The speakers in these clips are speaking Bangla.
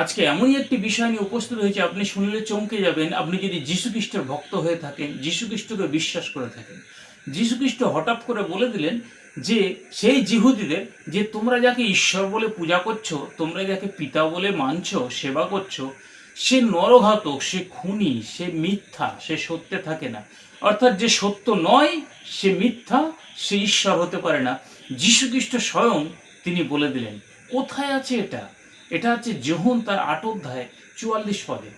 আজকে এমনই একটি বিষয় নিয়ে উপস্থিত হয়েছে, আপনি শুনলে চমকে যাবেন। আপনি যদি যীশু খ্রিস্টের ভক্ত হয়ে থাকেন, যীশু খ্রিস্টকে বিশ্বাস করে থাকেন, যীশু খ্রিস্ট হঠাৎ করে বলে দিলেন যে সেই জিহুদীদের যে তোমরা যাকে ঈশ্বর বলে পূজা করছো, তোমরা যাকে পিতা বলে মানছো, সেবা করছো, সে নরঘাতক, সে খুনি, সে মিথ্যা, সে সত্যে থাকে না। অর্থাৎ যে সত্য নয় সে মিথ্যা, সে ঈশ্বর হতে পারে না। যীশু খ্রিস্ট স্বয়ং তিনি বলে দিলেন। কোথায় আছে এটা? এটা হচ্ছে যোহন তার ৮ অধ্যায় ৪৪ পদে।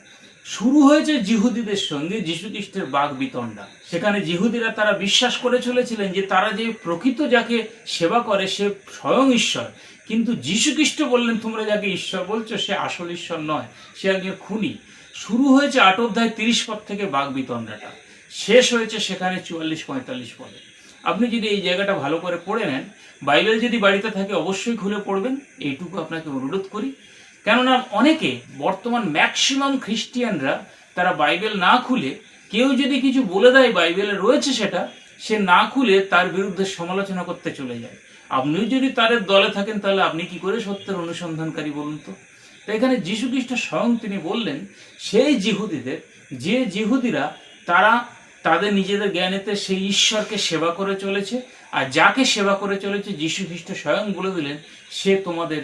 শুরু হয়েছে জিহুদীদের সঙ্গে যীশুখ্রিস্টের বাগ বিতণ্ডা। সেখানে জিহুদীরা তারা বিশ্বাস করে চলেছিলেন যে তারা যে প্রকৃত যাকে সেবা করে সে স্বয়ং ঈশ্বর, কিন্তু যীশুখ্রিস্ট বললেন তোমরা যাকে ঈশ্বর বলছো সে আসল ঈশ্বর নয়, সে একজন খুনি। শুরু হয়েছে ৮ অধ্যায় ৩০ পদ থেকে বাগ বিতণ্ডাটা, শেষ হয়েছে সেখানে ৪৪-৪৫ পদে। আপনি যদি এই জায়গাটা ভালো করে পড়ে নেন, বাইবেল যদি বাড়িতে থাকে অবশ্যই খুলে পড়বেন, এইটুকু আপনাকে অনুরোধ করি। কেননা অনেকে বর্তমান ম্যাক্সিমাম খ্রিস্টিয়ানরা তারা বাইবেল না খুলে, কেউ যদি কিছু বলে দেয় বাইবেলে রয়েছে সেটা, সে না খুলে তার বিরুদ্ধে সমালোচনা করতে চলে যায়। আপনিও যদি তাদের দলে থাকেন তাহলে আপনি কি করে সত্যের অনুসন্ধানকারী বলুন তো? তো এখানে যীশু খ্রিস্ট স্বয়ং তিনি বললেন সেই জিহুদীদের, যে জিহুদীরা তারা তাদের নিজেদের জ্ঞানেতে সেই ঈশ্বরকে সেবা করে চলেছে, আর যাকে সেবা করে চলেছে যীশু খ্রিস্ট স্বয়ং বলে দিলেন সে তোমাদের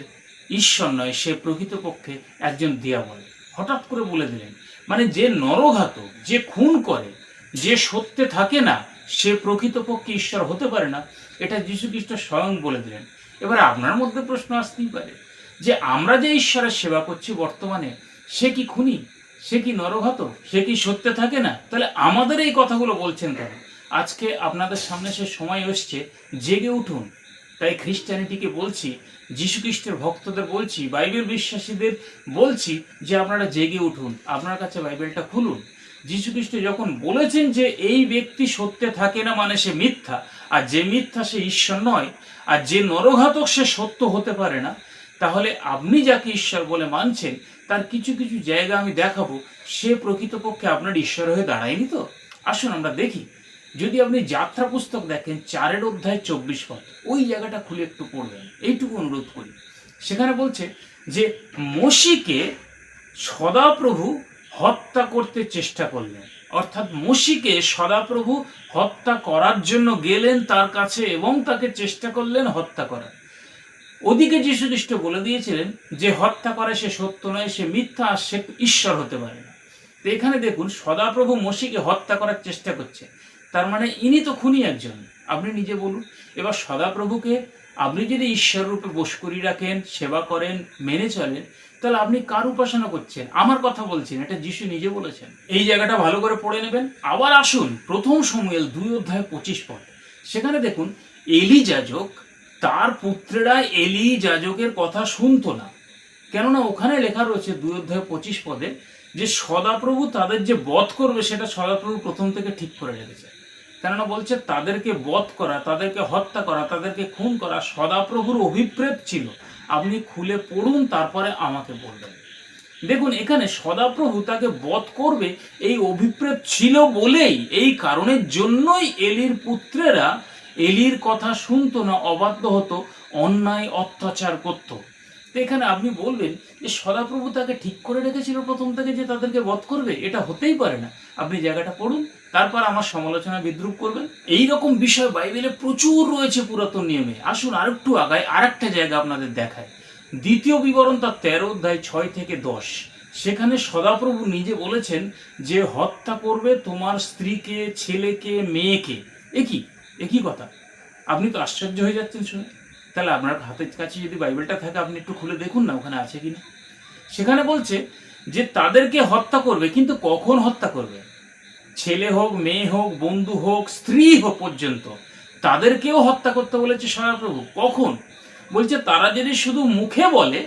ঈশ্বর নয়, সে প্রকৃতপক্ষে একজন দিয়াবল। হঠাৎ করে বলে দিলেন, মানে যে নরঘাতক, যে খুন করে, যে সত্যে থাকে না, সে প্রকৃতপক্ষে ঈশ্বর হতে পারে না। এটা যীশু খ্রিস্ট স্বয়ং বলে দিলেন। এবারে আপনার মধ্যে প্রশ্ন আসতেই পারে যে আমরা যে ঈশ্বরের সেবা করছি বর্তমানে, সে কি খুনি, সে কি নরঘাতক, সে কি সত্যে থাকে না? তাহলে আমাদের এই কথাগুলো বলছেন কেন? আজকে আপনাদের সামনে সে সময় এসছে, জেগে উঠুন। তাই খ্রিস্টানিটিকে বলছি, যীশু খ্রিস্টের ভক্তদের বলছি, বাইবেল বিশ্বাসীদের বলছি যে আপনারা জেগে উঠুন, আপনার কাছে বাইবেলটা খুলুন। যীশু খ্রিস্ট যখন বলেছেন যে এই ব্যক্তি সত্যে থাকে না মানে সে মিথ্যা, আর যে মিথ্যা সে ঈশ্বর নয়, আর যে নরঘাতক সে সত্য হতে পারে না, তাহলে আপনি যাকে ঈশ্বর বলে মানছেন তার কিছু কিছু জায়গা আমি দেখাবো, সে প্রকৃতপক্ষে আপনার ঈশ্বর হয়ে দাঁড়ায়নি তো। আসুন আমরা দেখি। যদি আপনি যাত্রা পুস্তক দেখেন ৪ অধ্যায় ২৪ পদ, ওই জায়গাটা খুলে একটু পড়বেন, এইটুকু অনুরোধ করি। সেখানে বলছে যে মসিকে সদাপ্রভু হত্যা করতে চেষ্টা করলেন। অর্থাৎ মসিকে সদাপ্রভু হত্যা করার জন্য গেলেন তার কাছে এবং তাকে চেষ্টা করলেন হত্যা করার। ওদিকে যীশু খ্রিস্ট বলে দিয়েছিলেন যে হত্যা করে সে সত্য নয়, সে মিথ্যা, আর সে ঈশ্বর হতে পারে না। তো এখানে দেখুন সদাপ্রভু মসিকে হত্যা করার চেষ্টা করছে, তার মানে ইনি তো খুনি একজন। আপনি নিজে বলুন। এবার সদাপ্রভুকে আপনি যদি ঈশ্বর রূপে বোস করিয়ে রাখেন, সেবা করেন, মেনে চলেন, তাহলে আপনি কার উপাসনা করছেন? আমার কথা বলছেন, এটা যিশু নিজে বলেছেন। এই জায়গাটা ভালো করে পড়ে নেবেন। আবার আসুন ১ শমূয়েল ২ অধ্যায় ২৫ পদ। সেখানে দেখুন এলি যাজক, তার পুত্রেরা এলি যাজকের কথা শুনতো না। কেননা ওখানে লেখা রয়েছে ২ অধ্যায় ২৫ পদে যে সদাপ্রভু তাদের যে বধ করবে সেটা সদাপ্রভু প্রথম থেকে ঠিক করে রেখেছে। কেননা বলছে তাদেরকে বধ করা, তাদেরকে হত্যা করা, তাদেরকে খুন করা সদাপ্রভুর অভিপ্রেত ছিল। আপনি খুলে পড়ুন, তারপরে আমাকে বলবেন। দেখুন এখানে সদাপ্রভু তাকে বধ করবে এই অভিপ্রেত ছিল বলেই, এই কারণের জন্যই এলির পুত্রেরা এলির কথা শুনতো না, অবাধ্য হতো, অন্যায় অত্যাচার করত। তো এখানে আপনি বলবেন যে সদাপ্রভু তাকে ঠিক করে রেখেছিল প্রথম থেকে যে তাদেরকে বধ করবে, এটা হতেই পারে না। আপনি জায়গাটা পড়ুন, তারপর আমার সমালোচনা বিদ্রুপ করবেন। এই রকম বিষয় বাইবেলে প্রচুর রয়েছে পুরাতন নিয়মে। আসুন আরেকটু আগায়, আরেকটা জায়গা আপনাদের দেখায়। দ্বিতীয় বিবরণ তার ১৩ অধ্যায় ৬ থেকে ১০। সেখানে সদাপ্রভু নিজে বলেছেন যে হত্যা করবে তোমার স্ত্রীকে, ছেলেকে, মেয়েকে। একই কথা। আপনি তো আশ্চর্য হয়ে যাচ্ছেন শুনে। তাহলে আপনার হাতের কাছে যদি বাইবেলটা থাকে আপনি একটু খুলে দেখুন না ওখানে আছে কিনা। সেখানে বলছে যে তাদেরকে হত্যা করবে, কিন্তু কখন হত্যা করবে? ছেলে হোক, মেয়ে হোক, বন্ধু হোক, স্ত্রী হোক পর্যন্ত তাদেরকেও হত্যা করতে বলেছে সদাপ্রভু। কখন? বলছে তারা যদি শুধু মুখে বলে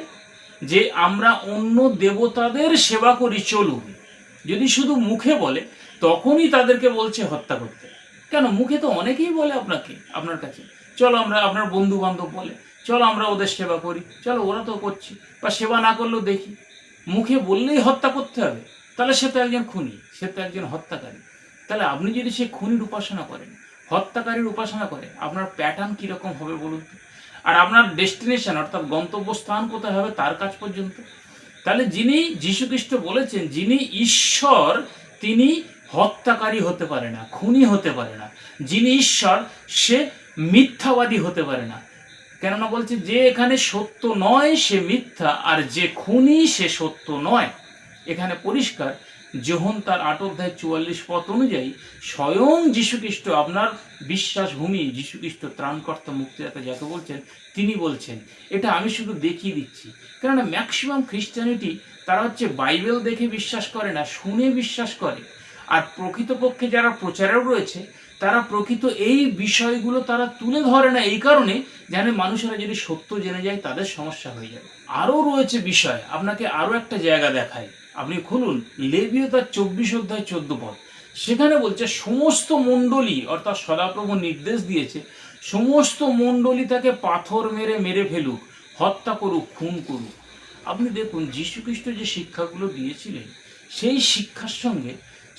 যে আমরা অন্য দেবতাদের সেবা করি চলুন, যদি শুধু মুখে বলে তখনই তাদেরকে বলছে হত্যা করতে। কেন? মুখে তো অনেকেই বলে আপনার কাছে, চলো আমরা, আপনার বন্ধু বান্ধব বলে চলো আমরা ওদের সেবা করি, চলো ওরা তো করছি, বা সেবা না করলেও দেখি। মুখে বললেই হত্যা করতে হবে, তাহলে সে তো একজন খুনি, সে তো একজন হত্যাকারী। তাহলে আপনি যদি সে খুনির উপাসনা করেন, হত্যাকারীর উপাসনা করেন, আপনার প্যাটার্ন কিরকম হবে বলুন তো? আর আপনার ডেস্টিনেশন অর্থাৎ গন্তব্যস্থান কোথায় হবে তার কাজ পর্যন্ত। তাহলে যিনি যীশুখ্রিস্ট বলেছেন যিনি ঈশ্বর তিনি হত্যাকারী হতে পারে না, খুনি হতে পারে না। যিনি ঈশ্বর সে মিথ্যাবাদী হতে পারে না। কেননা বলছে যে এখানে সত্য নয় সে মিথ্যা, আর যে খুনি সে সত্য নয়। এখানে পরিষ্কার যোহন তার 8:44 অনুযায়ী স্বয়ং যীশুখ্রিস্ট, আপনার বিশ্বাস ভূমি যীশুখ্রিস্ট ত্রাণকর্তা মুক্তিদাতা যাকে বলছেন, তিনি বলছেন। এটা আমি শুধু দেখিয়ে দিচ্ছি, কেননা ম্যাক্সিমাম খ্রিস্টানিটি তারা হচ্ছে বাইবেল দেখে বিশ্বাস করে না, শুনে বিশ্বাস করে। আর প্রকৃতপক্ষে যারা প্রচারক রয়েছে তারা প্রকৃত এই বিষয়গুলো তারা তুলে ধরে না, এই কারণে জানে মানুষেরা যদি সত্য জেনে যায় তাদের সমস্যা হয়ে যাবে। আরও রয়েছে বিষয়, আপনাকে আরও একটা জায়গা দেখায়, আপনি খুলুন লেবীয় তার 24:14। সেখানে বলছে সমস্ত মণ্ডলী, অর্থাৎ সদাপ্রভু নির্দেশ দিয়েছে সমস্ত মণ্ডলী তাকে পাথর মেরে মেরে ফেলুক, হত্যা করুক, খুন করুক। আপনি দেখুন যীশুখ্রিস্ট যে শিক্ষাগুলো দিয়েছিলেন সেই শিক্ষার সঙ্গে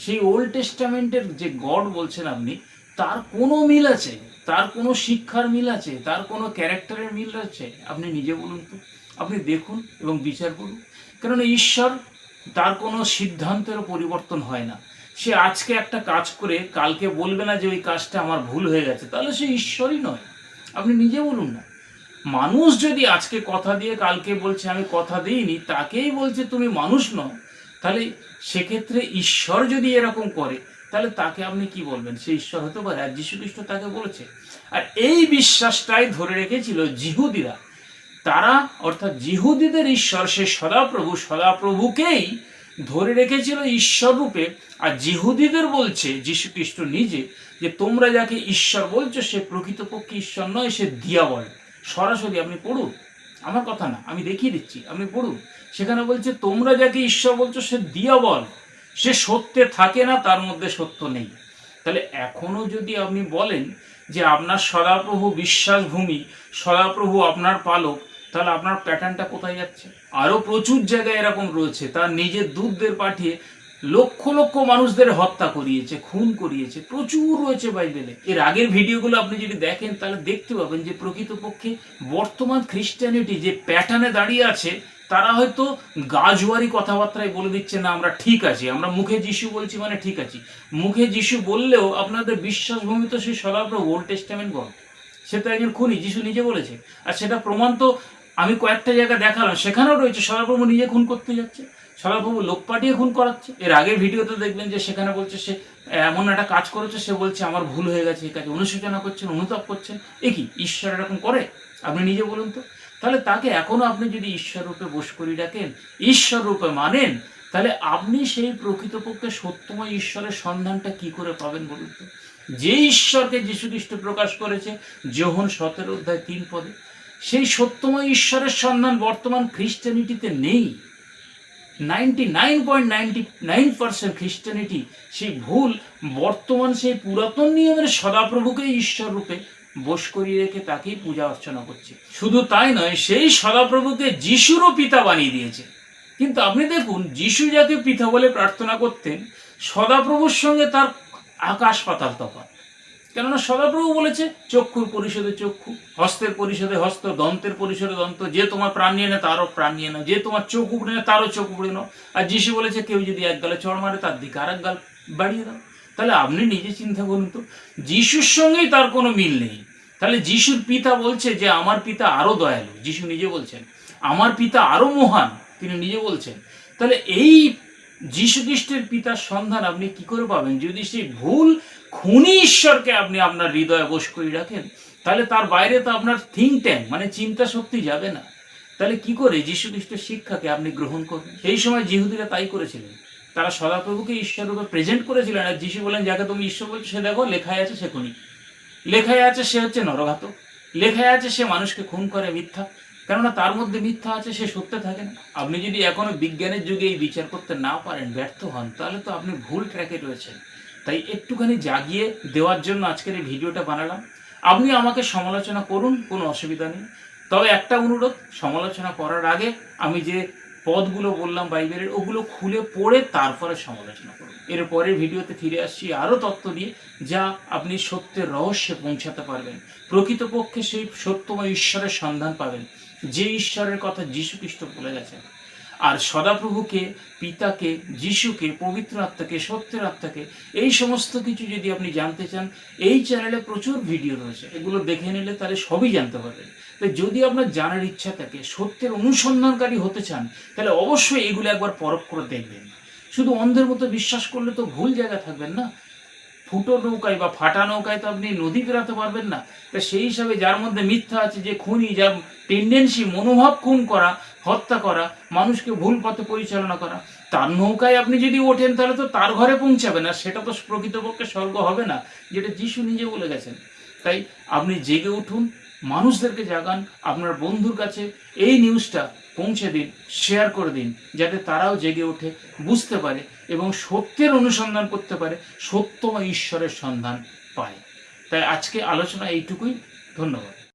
সেই ওল্ড টেস্টামেন্টের যে গড বলছেন আপনি, তার কোনো মিল আছে? তার কোনো শিক্ষার মিল আছে? তার কোনো ক্যারেক্টারের মিল আছে? আপনি নিজে বলুন তো, আপনি দেখুন এবং বিচার করুন। কেননা ঈশ্বর তার কোনো সিদ্ধান্তেরও পরিবর্তন হয় না। সে আজকে একটা কাজ করে কালকে বলবে না যে ওই কাজটা আমার ভুল হয়ে গেছে, তাহলে সে ঈশ্বরই নয়। আপনি নিজে বলুন না। মানুষ যদি আজকে কথা দিয়ে কালকে বলছে আমি কথা দিইনি, তাকেই বলছে তুমি মানুষ নও, তাহলে সেক্ষেত্রে ঈশ্বর যদি এরকম করে তাহলে তাকে আপনি কি বলবেন? সে ঈশ্বর হতে পারে? আর যীশুখ্রিস্ট তাকে বলেছে। আর এই বিশ্বাসটাই ধরে রেখেছিল জিহুদিরা। তারা অর্থাৎ জিহুদিদের ঈশ্বর সে সদাপ্রভু, সদাপ্রভুকেই ধরে রেখেছিল ঈশ্বর রূপে। আর জিহুদিদের বলছে যীশুখ্রিস্ট নিজে যে তোমরা যাকে ঈশ্বর বলছো সে প্রকৃতপক্ষে ঈশ্বর নয়, সে দিয়াবল। সরাসরি আপনি পড়ুন, আমার কথা না, আমি দেখিয়ে দিচ্ছি, আপনি পড়ুন। সেখানে বলছে তোমরা যাকে ঈশ্বর বলছো সে দিয়াবল, সে সত্যে থাকে না, তার মধ্যে সত্য নেই। তাহলে এখনো যদি আপনি বলেন যে আপনার সদাপ্রভু বিশ্বাসভূমি, সদাপ্রভু আপনার পালক, তাহলে আপনার প্যাটার্নটা কোথায় যাচ্ছে? আরও প্রচুর জায়গায় এরকম রয়েছে, তার নিজের দূতদের পাঠিয়ে লক্ষ লক্ষ মানুষদের হত্যা করিয়েছে, খুন করিয়েছে, প্রচুর রয়েছে বাইবেলে। এর আগের ভিডিওগুলো আপনি যদি দেখেন তাহলে দেখতে পাবেন যে প্রকৃতপক্ষে বর্তমান খ্রিস্টানিটি যে প্যাটার্নে দাঁড়িয়ে আছে, তারা হয়তো গাজওয়ারি কথাবার্তায় বলে দিচ্ছে না আমরা ঠিক আছি, আমরা মুখে যিশু বলছি মানে ঠিক আছি। মুখে যিশু বললেও আপনাদের বিশ্বাসভূমি তো সেই সদাপ্রভু ওল্ড টেস্টামেন্ট গড, সে তো একজন খুনি, যিশু নিজে বলেছে। আর সেটা প্রমাণ তো আমি কয়েকটা জায়গা দেখালাম, সেখানেও রয়েছে সদাপ্রভু নিজে খুন করতে যাচ্ছে, সদাপ্রভু লোক পাঠিয়ে খুন করাচ্ছে। এর আগের ভিডিওতে দেখবেন যে সেখানে বলছে সে এমন একটা কাজ করেছে, সে বলছে আমার ভুল হয়ে গেছে, এই কাজে অনুশোচনা করছেন, অনুতাপ করছেন। এ কি ঈশ্বর এরকম করে? আপনি নিজে বলুন তো। তাহলে তাকে এখনো আপনি যদি ঈশ্বর রূপে বশ করি রাখেন, ঈশ্বর রূপে মানেন, তাহলে আপনি সেই প্রকৃতপক্ষে সত্যময় ঈশ্বরের সন্ধানটা কি করে পাবেন বলুন তো? যে ঈশ্বরকে যীশুখ্রিস্ট প্রকাশ করেছে যোহন 17:3, সেই সত্যময় ঈশ্বরের সন্ধান বর্তমান খ্রিস্টানিটিতে নেই। 99.99% খ্রিস্টানিটি সেই ভুল বর্তমান সেই পুরাতন নিয়মের সদাপ্রভুকে ঈশ্বর রূপে বশ করিয়ে রেখে তাকেই পূজা অর্চনা করছে। শুধু তাই নয়, সেই সদাপ্রভুকে যিশুরও পিতা বানিয়ে দিয়েছে। কিন্তু আপনি দেখুন যিশু যাকে পিতা বলে প্রার্থনা করতেন, সদাপ্রভুর সঙ্গে তার আকাশ পাতাল তফাৎ। কেননা সদাপ্রভু বলেছে চক্ষুর পরিশোধে চক্ষু, হস্তের পরিশোধে হস্ত, দন্তের পরিশোধে দন্ত, যে তোমার প্রাণ নিয়ে নেয় তারও প্রাণ নিয়ে নাও, যে তোমার চোখ উপড়ে নেয় তারও চোখ উপড়ে নাও। আর যিশু বলেছে কেউ যদি এক গালে চড় মারে তার দিকে আর এক গাল বাড়িয়ে দাও। তাহলে আপনি নিজে চিন্তা করুন তো, যিশুর সঙ্গেই তার কোনো মিল নেই। তাহলে যিশুর পিতা বলছে যে আমার পিতা আরো দয়ালু, যিশু নিজে বলছেন আমার পিতা আরো মহান, তিনি নিজে বলছেন। তাহলে এই যীশুখ্রিস্টের পিতার সন্ধান আপনি কি করে পাবেন যদি সেই ভুল খুনি ঈশ্বরকে আপনি আপনার হৃদয়ে বশ করে রাখেন? তাহলে তার বাইরে তো আপনার থিঙ্ক ট্যাঙ্ক মানে চিন্তা শক্তি যাবে না। তাহলে কি করে যীশুখ্রিস্টের শিক্ষাকে আপনি গ্রহণ করবেন? এই সময় জিহুদিরা তাই করেছিলেন, তারা সদাপ্রভুকে ঈশ্বর রূপে প্রেজেন্ট করেছিলেন। আর যিশু বলেন যাকে তুমি ঈশ্বর বলছো সে দেখো লেখায় আছে সে খুনি, লেখায় আছে সে হচ্ছে নরঘাতক, লেখায় আছে সে মানুষকে খুন করে, মিথ্যা। কেননা তার মধ্যে মিথ্যা আছে, সে সত্যে থাকে না। আপনি যদি এখনো বিজ্ঞানের যুগে এই বিচার করতে না পারেন, ব্যর্থ হন, তাহলে তো আপনি ভুল ট্র্যাকে রয়েছেন। তাই একটুখানি জাগিয়ে দেওয়ার জন্য আজকের এই ভিডিওটা বানালাম। আপনি আমাকে সমালোচনা করুন, কোনো অসুবিধা নেই। তবে একটা অনুরোধ, সমালোচনা করার আগে আমি যে পদগুলো বললাম বাইবেলের, ওগুলো খুলে পড়ে তারপরে সমালোচনা করুন। এর পরের ভিডিওতে ফিরে আসছি আরও তত্ত্ব নিয়ে, যা আপনি সত্যের রহস্যে পৌঁছাতে পারবেন, প্রকৃতপক্ষে সেই সত্যময় ঈশ্বরের সন্ধান পাবেন, যে ঈশ্বরের কথা যীশুখ্রিস্ট বলে গেছেন। আর সদাপ্রভুকে, পিতাকে, যিশুকে, পবিত্র আত্মাকে, সত্যের আত্মাকে, এই সমস্ত কিছু যদি আপনি জানতে চান, এই চ্যানেলে প্রচুর ভিডিও রয়েছে, এগুলো দেখে নিলে তাহলে সবই জানতে পারবেন। তাই যদি আপনার জানার ইচ্ছা থাকে, সত্যের অনুসন্ধানকারী হতে চান, তাহলে অবশ্যই এগুলো একবার পরখ করে দেখবেন। শুধু অন্ধের মতো বিশ্বাস করলে তো ভুল জায়গায় থাকবেন না। ফুটো নৌকায় বা ফাটা নৌকায় তো আপনি নদী পেরাতে পারবেন না। তা সেই হিসাবে যার মধ্যে মিথ্যা আছে, যে খুনি, যার টেন্ডেন্সি, মনোভাব খুন করা, হত্যা করা, মানুষকে ভুল পথে পরিচালনা করা, তার নৌকায় আপনি যদি ওঠেন তাহলে তো তার ঘরে পৌঁছাবে না, সেটা তো প্রকৃতপক্ষে স্বর্গ হবে না, যেটা যিশু নিজে বলে গেছেন। তাই আপনি জেগে উঠুন, মানুষদেরকে জাগান, আপনার বন্ধুর কাছে এই নিউজটা পৌঁছে দিন, শেয়ার করে দিন, যাতে তারাও জেগে ওঠে, বুঝতে পারে এবং সত্যের অনুসন্ধান করতে পারে, সত্যময় ঈশ্বরের সন্ধান পায়। তাই আজকে আলোচনা এইটুকুই। ধন্যবাদ।